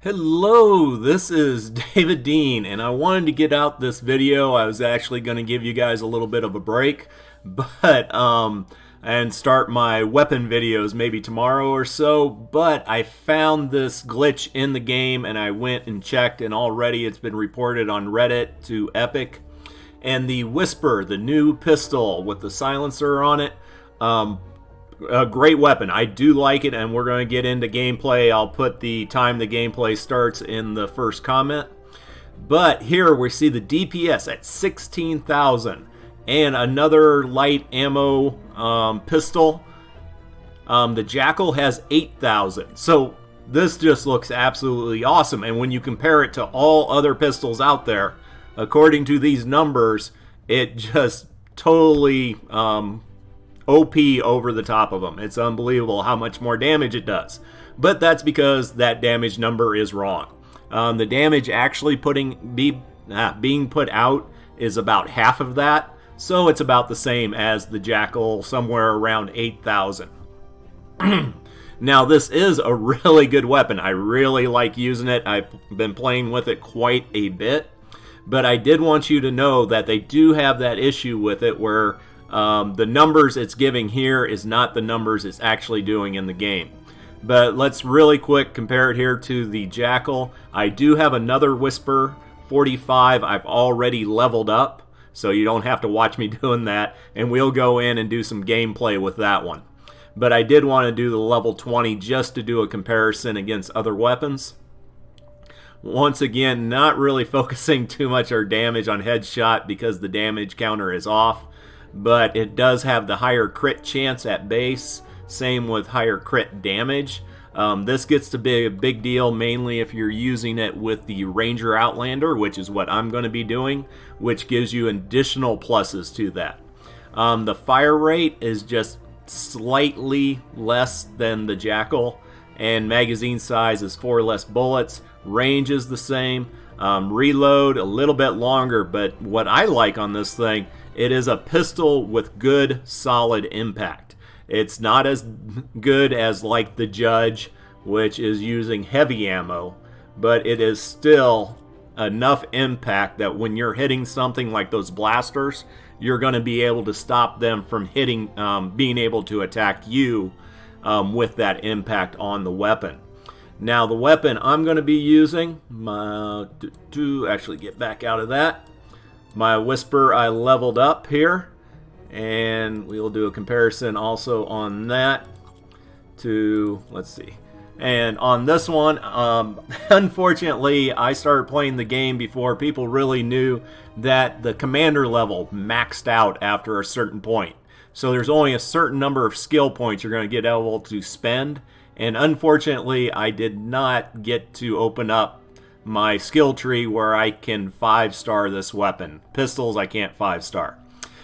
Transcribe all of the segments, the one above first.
Hello, this is David Dean, and I wanted to get out this video. I was actually going to give you guys a little bit of a break, but and start my weapon videos maybe tomorrow or so, but I found this glitch in the game and I went and checked, and already it's been reported on Reddit to Epic. And the Whisper, the new pistol with the silencer on it, a great weapon. I do like it, and we're going to get into gameplay. I'll put the time the gameplay starts in the first comment. But here we see the DPS at 16,000 and another light ammo pistol. The Jackal has 8,000. So this just looks absolutely awesome. And when you compare it to all other pistols out there, according to these numbers, it just totally OP over the top of them. It's unbelievable how much more damage it does. But that's because that damage number is wrong. The damage actually being put out is about half of that. So it's about the same as the Jackal, somewhere around 8,000. Now this is a really good weapon. I really like using it. I've been playing with it quite a bit. But I did want you to know that they do have that issue with it where the numbers it's giving here is not the numbers it's actually doing in the game. But let's really quick compare it here to the Jackal. I do have another Whisper 45 I've already leveled up, so you don't have to watch me doing that, and we'll go in and do some gameplay with that one. But I did want to do the level 20 just to do a comparison against other weapons. Once again, not really focusing too much our damage on headshot because the damage counter is off. But it does have the higher crit chance at base, same with higher crit damage. This gets to be a big deal mainly if you're using it with the Ranger Outlander, which is what I'm going to be doing, which gives you additional pluses to that. The fire rate is just slightly less than the Jackal, and magazine size is 4 less bullets. Range is the same. Reload a little bit longer, but what I like on this thing, it is a pistol with good, solid impact. It's not as good as like the Judge, which is using heavy ammo, but it is still enough impact that when you're hitting something like those blasters, you're going to be able to stop them from hitting, being able to attack you with that impact on the weapon. Now the weapon I'm going to be using, to actually get back out of that, my Whisper I leveled up here, and we'll do a comparison also on that to, let's see, and on this one, unfortunately I started playing the game before people really knew that the commander level maxed out after a certain point. So there's only a certain number of skill points you're going to get able to spend, and unfortunately I did not get to open up my skill tree where I can 5-star this weapon. Pistols I can't 5-star.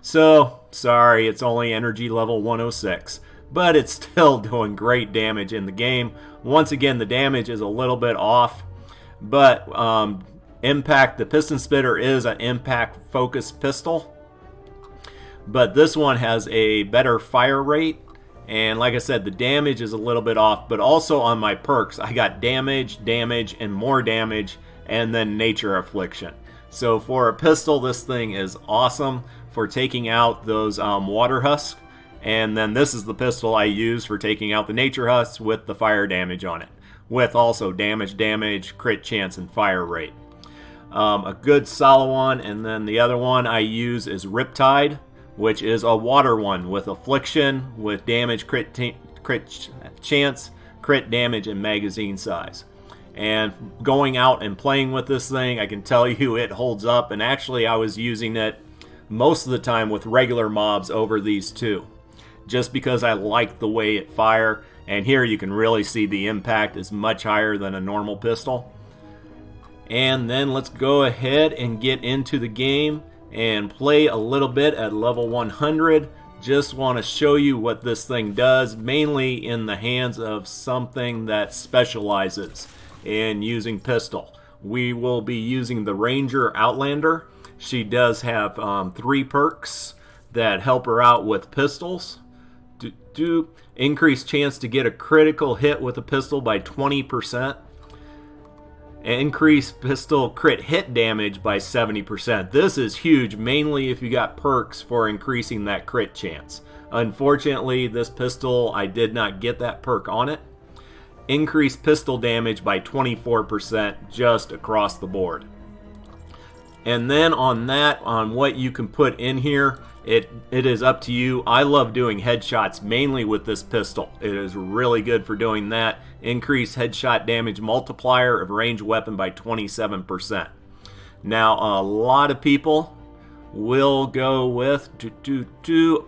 So, sorry, it's only energy level 106. But it's still doing great damage in the game. Once again, the damage is a little bit off. But impact, the Piston Spitter is an impact focused pistol. But this one has a better fire rate. And like I said, the damage is a little bit off, but also on my perks, I got damage, and more damage, and then Nature Affliction. So for a pistol, this thing is awesome for taking out those water husks. And then this is the pistol I use for taking out the Nature husks with the fire damage on it, with also damage, crit chance, and fire rate. A good solid one, and then the other one I use is Riptide, which is a water one with affliction, with damage, crit chance, crit damage, and magazine size. And going out and playing with this thing, I can tell you it holds up. And actually I was using it most of the time with regular mobs over these two, just because I like the way it fire. And here you can really see the impact is much higher than a normal pistol. And then let's go ahead and get into the game and play a little bit at level 100. Just want to show you what this thing does, mainly in the hands of something that specializes in using pistol. We will be using the Ranger Outlander. She does have 3 perks that help her out with pistols. Increased chance to get a critical hit with a pistol by 20%. Increase pistol crit hit damage by 70%. This is huge, mainly if you got perks for increasing that crit chance. Unfortunately, this pistol, I did not get that perk on it. Increase pistol damage by 24% just across the board. And then on that, on what you can put in here, it is up to you. I love doing headshots mainly with this pistol. It is really good for doing that. Increase headshot damage multiplier of ranged weapon by 27%. Now, a lot of people will go with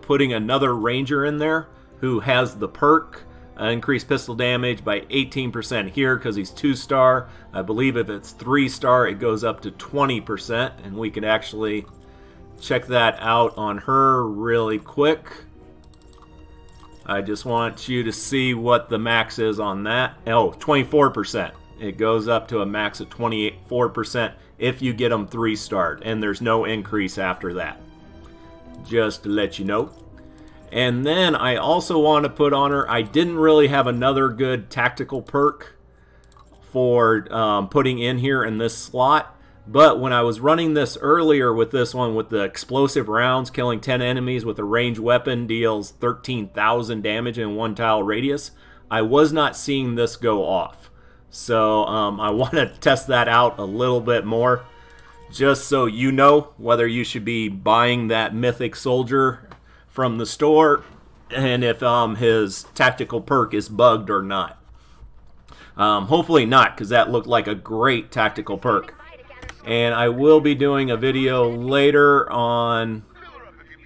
putting another ranger in there who has the perk. Increase pistol damage by 18% here because he's 2-star. I believe if it's 3-star, it goes up to 20%, and we could actually check that out on her really quick. I just want you to see what the max is on that. Oh, 24%. It goes up to a max of 24% if you get them 3-starred, and there's no increase after that. Just to let you know. And then I also want to put on her, I didn't really have another good tactical perk for putting in here in this slot. But when I was running this earlier with this one, with the explosive rounds, killing 10 enemies with a ranged weapon deals 13,000 damage in 1 tile radius, I was not seeing this go off. So I want to test that out a little bit more, just so you know whether you should be buying that mythic soldier from the store and if his tactical perk is bugged or not. Hopefully not, because that looked like a great tactical perk. And I will be doing a video later on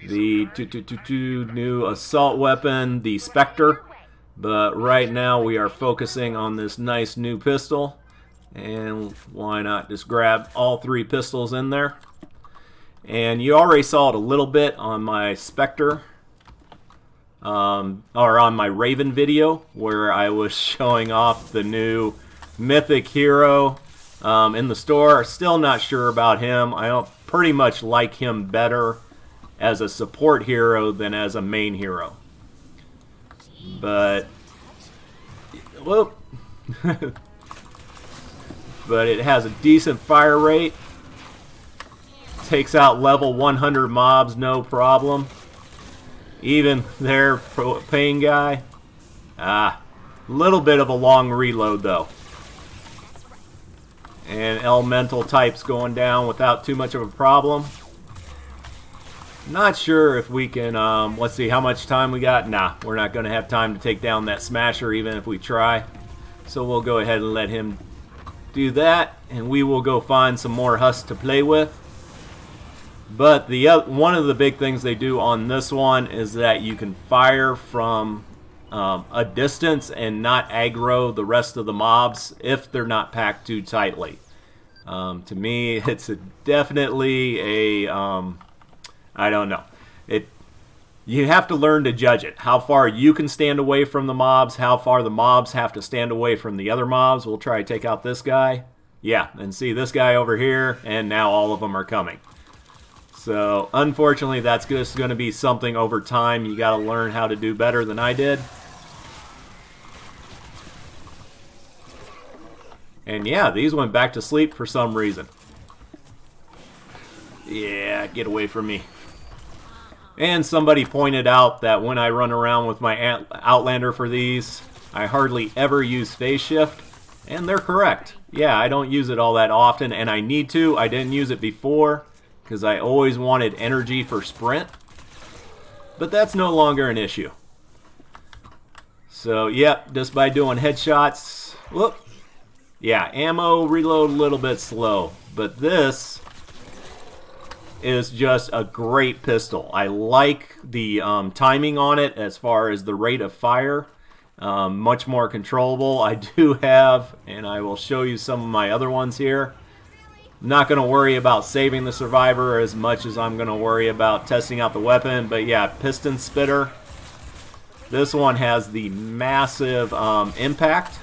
the new assault weapon, the Spectre. But right now we are focusing on this nice new pistol. And why not just grab all 3 pistols in there. And you already saw it a little bit on my Spectre, or on my Raven video, where I was showing off the new mythic hero in the store. Still not sure about him. I don't pretty much like him better as a support hero than as a main hero. But whoop. But it has a decent fire rate. Takes out level 100 mobs no problem. Even their propane guy. Little bit of a long reload though. And elemental types going down without too much of a problem. Not sure if we can, let's see how much time we got. Nah, we're not going to have time to take down that smasher even if we try. So we'll go ahead and let him do that, and we will go find some more husks to play with. But one of the big things they do on this one is that you can fire from a distance and not aggro the rest of the mobs if they're not packed too tightly. To me, it's definitely a I don't know. You have to learn to judge it. How far you can stand away from the mobs, how far the mobs have to stand away from the other mobs. We'll try to take out this guy. Yeah, and see this guy over here, and now all of them are coming. So, unfortunately, that's just going to be something over time. You got to learn how to do better than I did. And yeah, these went back to sleep for some reason. Yeah, get away from me. And somebody pointed out that when I run around with my Outlander for these, I hardly ever use phase shift. And they're correct. Yeah, I don't use it all that often, and I need to. I didn't use it before because I always wanted energy for sprint. But that's no longer an issue. So, yep, just by doing headshots. Whoop. Yeah, ammo reload a little bit slow. But this is just a great pistol. I like the timing on it as far as the rate of fire. Much more controllable. I do have, and I will show you some of my other ones here. I'm not going to worry about saving the survivor as much as I'm going to worry about testing out the weapon. But yeah, piston spitter. This one has the massive impact.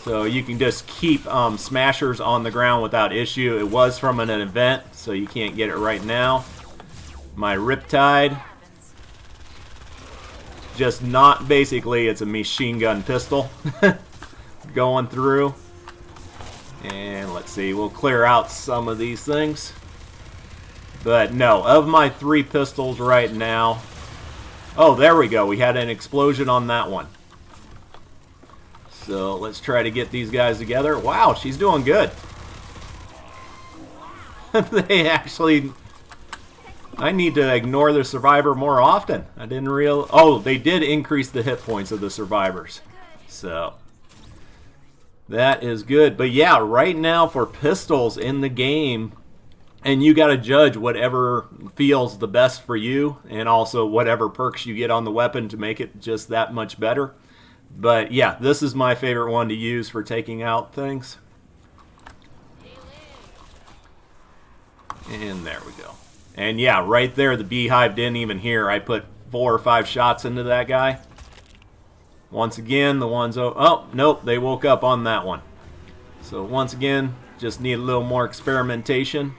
So you can just keep smashers on the ground without issue. It was from an event, so you can't get it right now. My Riptide. just not, basically it's a machine gun pistol going through. And let's see, we'll clear out some of these things. But no, of my 3 pistols right now... Oh, there we go. We had an explosion on that one. So let's try to get these guys together. Wow, she's doing good. They actually... I need to ignore the survivor more often. I didn't realize... Oh, they did increase the hit points of the survivors. So... that is good. But yeah, right now for pistols in the game, and you got to judge whatever feels the best for you, and also whatever perks you get on the weapon to make it just that much better. But yeah, this is my favorite one to use for taking out things. And there we go. And yeah, right there, the beehive didn't even hear. I put 4 or 5 shots into that guy. Once again, the ones... Oh, nope, they woke up on that one. So once again, just need a little more experimentation.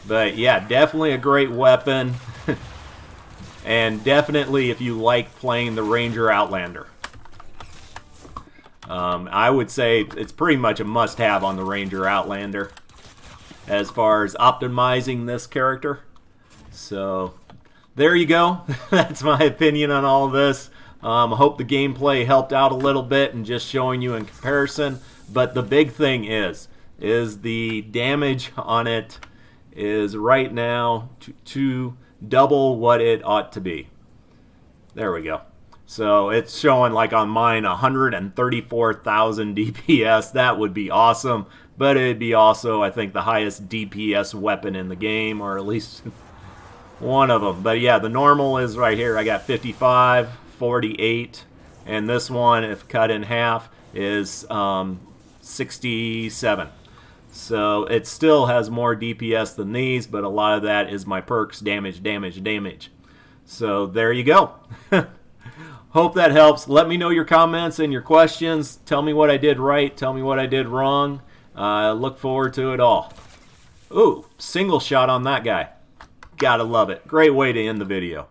But yeah, definitely a great weapon. And definitely if you like playing the Ranger Outlander. I would say it's pretty much a must-have on the Ranger Outlander as far as optimizing this character. So... there you go. That's my opinion on all of this. I hope the gameplay helped out a little bit and just showing you in comparison. But the big thing is the damage on it is right now to double what it ought to be. There we go. So it's showing like on mine 134,000 DPS. That would be awesome. But it'd be also, I think, the highest DPS weapon in the game, or at least... one of them. But yeah, the normal is right here. I got 55, 48, and this one, if cut in half, is 67. So it still has more DPS than these, but a lot of that is my perks, damage, damage, damage. So there you go. Hope that helps. Let me know your comments and your questions. Tell me what I did right. Tell me what I did wrong. Look forward to it all. Ooh, single shot on that guy. Gotta love it. Great way to end the video.